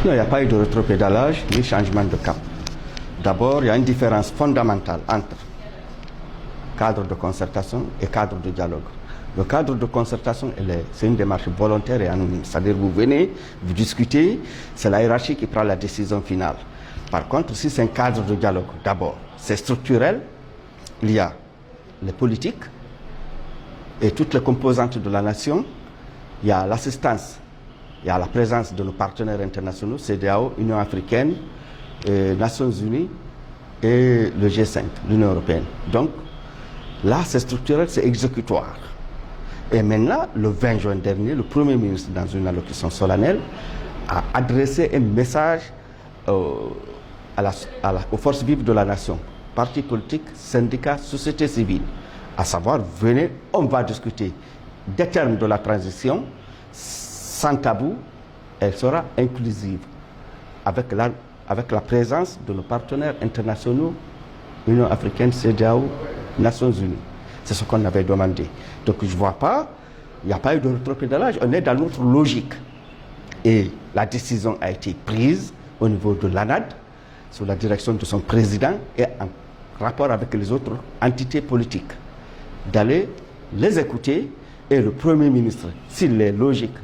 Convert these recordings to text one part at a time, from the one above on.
Non, il n'y a pas eu de rétropédalage ni changement de cap. D'abord, il y a une différence fondamentale entre cadre de concertation et cadre de dialogue. Le cadre de concertation, c'est une démarche volontaire et anonyme. C'est-à-dire vous venez, vous discutez, c'est la hiérarchie qui prend la décision finale. Par contre, si c'est un cadre de dialogue, d'abord, c'est structurel. Il y a les politiques et toutes les composantes de la nation. Il y a l'assistance, il y a la présence de nos partenaires internationaux, CEDEAO, Union africaine, Nations unies et le G5, l'Union européenne. Donc, là, c'est structurel, c'est exécutoire. Et maintenant, le 20 juin dernier, le Premier ministre, dans une allocution solennelle, a adressé un message aux forces vives de la nation, partis politiques, syndicats, société civile, à savoir, venez, on va discuter des termes de la transition, sans tabou, elle sera inclusive, avec la présence de nos partenaires internationaux, Union africaine, CEDEAO, Nations unies. C'est ce qu'on avait demandé. Donc je ne vois pas, il n'y a pas eu de rétropédalage, on est dans notre logique. Et la décision a été prise au niveau de l'ANAD, sous la direction de son président et en rapport avec les autres entités politiques, d'aller les écouter. Et le Premier ministre, s'il est logique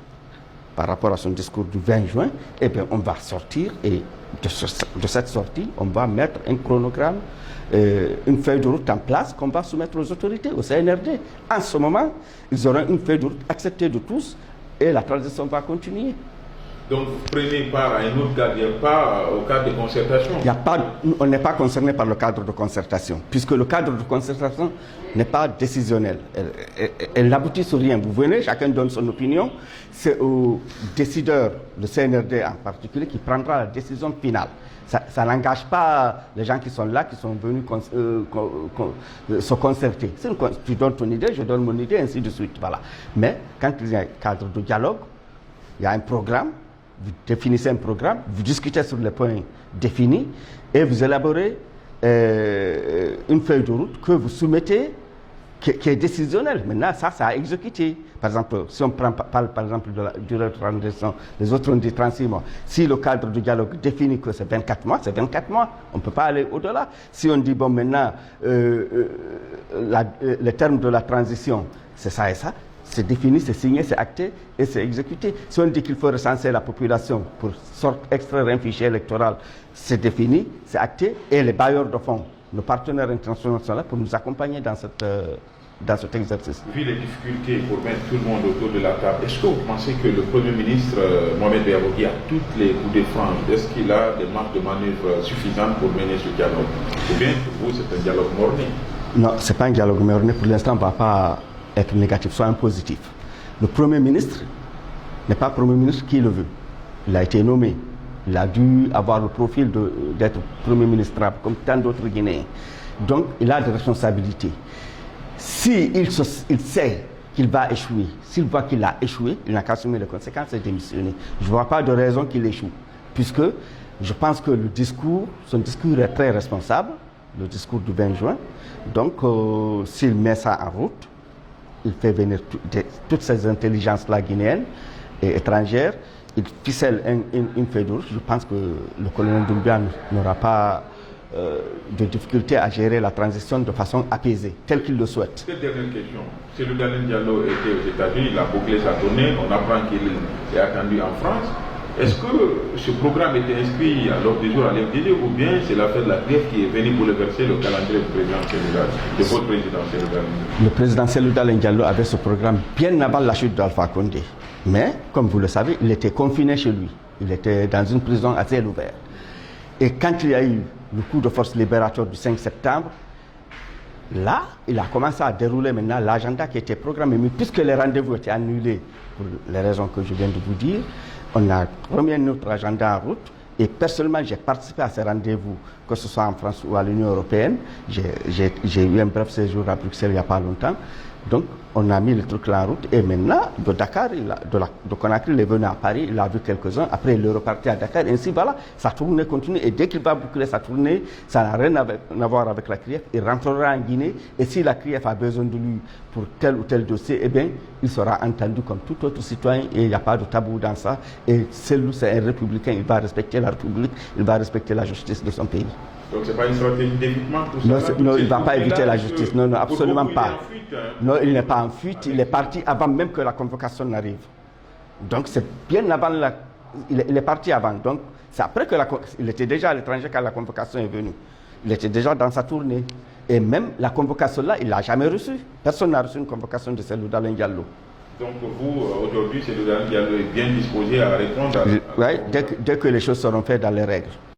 par rapport à son discours du 20 juin, eh bien on va sortir et de cette sortie, on va mettre un chronogramme, une feuille de route en place qu'on va soumettre aux autorités, au CNRD. En ce moment, ils auront une feuille de route acceptée de tous et la transition va continuer. Donc vous prenez part à un autre cadre, il n'y a pas au cadre de concertation. On n'est pas concerné par le cadre de concertation, puisque le cadre de concertation n'est pas décisionnel. Elle n'aboutit sur rien. Vous venez, chacun donne son opinion. C'est au décideur, le CNRD en particulier, qui prendra la décision finale. Ça n'engage pas les gens qui sont là, qui sont venus se concerter. Tu donnes ton idée, je donne mon idée, ainsi de suite. Voilà. Mais quand il y a un cadre de dialogue, il y a un programme, vous définissez un programme, vous discutez sur les points définis et vous élaborez une feuille de route que vous soumettez, qui est décisionnelle. Maintenant, ça a exécuté. Par exemple, si on parle par exemple de la durée de transition, les autres ont dit 36 mois. Si le cadre de dialogue définit que c'est 24 mois, c'est 24 mois. On ne peut pas aller au-delà. Si on dit, bon, maintenant, les termes de la transition, c'est ça et ça, c'est défini, c'est signé, c'est acté et c'est exécuté. Si on dit qu'il faut recenser la population pour extraire un fichier électoral, c'est défini, c'est acté, et les bailleurs de fonds, nos partenaires internationaux sont là pour nous accompagner dans cet exercice. Vu les difficultés pour mettre tout le monde autour de la table, est-ce que vous pensez que le Premier ministre Mohamed Bayrogui a toutes les coups de frange? Est-ce qu'il a des marges de manœuvre suffisantes pour mener ce dialogue? Ou bien pour vous, c'est un dialogue morné? Non, ce n'est pas un dialogue morné. Pour l'instant, on ne va pas être négatif, soit un positif. Le Premier ministre n'est pas Premier ministre qui le veut. Il a été nommé. Il a dû avoir le profil d'être Premier ministre comme tant d'autres Guinéens. Donc, il a des responsabilités. S'il sait qu'il va échouer, s'il voit qu'il a échoué, il n'a qu'à assumer les conséquences et démissionner. Je ne vois pas de raison qu'il échoue. Puisque je pense que son discours est très responsable, le discours du 20 juin. Donc, s'il met ça en route, il fait venir toutes ces intelligences-là guinéennes et étrangères, il ficelle une feuille de route. Je pense que le colonel Doumbia n'aura pas de difficulté à gérer la transition de façon apaisée, telle qu'il le souhaite. Cette dernière question, si le Daniel Diallo était aux États-Unis, il a bouclé sa tournée, on apprend qu'il est attendu en France. Est-ce que ce programme était inscrit à l'ordre du jour à l'FDD ou bien c'est l'affaire de la grève qui est venue bouleverser le calendrier du président Cellou, de votre président Cellou? Le président Cellou Diallo avait ce programme bien avant la chute d'Alpha Condé. Mais, comme vous le savez, il était confiné chez lui. Il était dans une prison à ciel ouvert. Et quand il y a eu le coup de force libérateur du 5 septembre, là, il a commencé à dérouler maintenant l'agenda qui était programmé. Mais puisque les rendez-vous étaient annulés pour les raisons que je viens de vous dire, on a remis notre agenda en route. Et personnellement, j'ai participé à ces rendez-vous, que ce soit en France ou à l'Union européenne. J'ai eu un bref séjour à Bruxelles il n'y a pas longtemps. Donc, on a mis le truc là en route et maintenant, de Dakar, de Conakry, il est venu à Paris, il a vu quelques-uns, après il est reparti à Dakar, ainsi voilà, sa tournée continue et dès qu'il va boucler sa tournée, ça n'a rien à voir avec la CRIEF, il rentrera en Guinée et si la CRIEF a besoin de lui pour tel ou tel dossier, eh bien, il sera entendu comme tout autre citoyen et il n'y a pas de tabou dans ça et c'est un républicain, il va respecter la République, il va respecter la justice de son pays. Donc c'est pas une stratégie d'évitement tout non, ça? Non, il ne va pas éviter la justice. Non, non, absolument pas. Fuite, hein. Non, il n'est pas en fuite. Il est parti avant même que la convocation n'arrive. Donc c'est bien avant il est parti avant. Donc c'est après que il était déjà à l'étranger quand la convocation est venue. Il était déjà dans sa tournée. Et même la convocation là, il ne l'a jamais reçue. Personne n'a reçu une convocation de Cellou Dalein Diallo. Donc vous, aujourd'hui, Cellou Dalein Diallo est bien disposé à répondre à... Oui, dès que les choses seront faites dans les règles.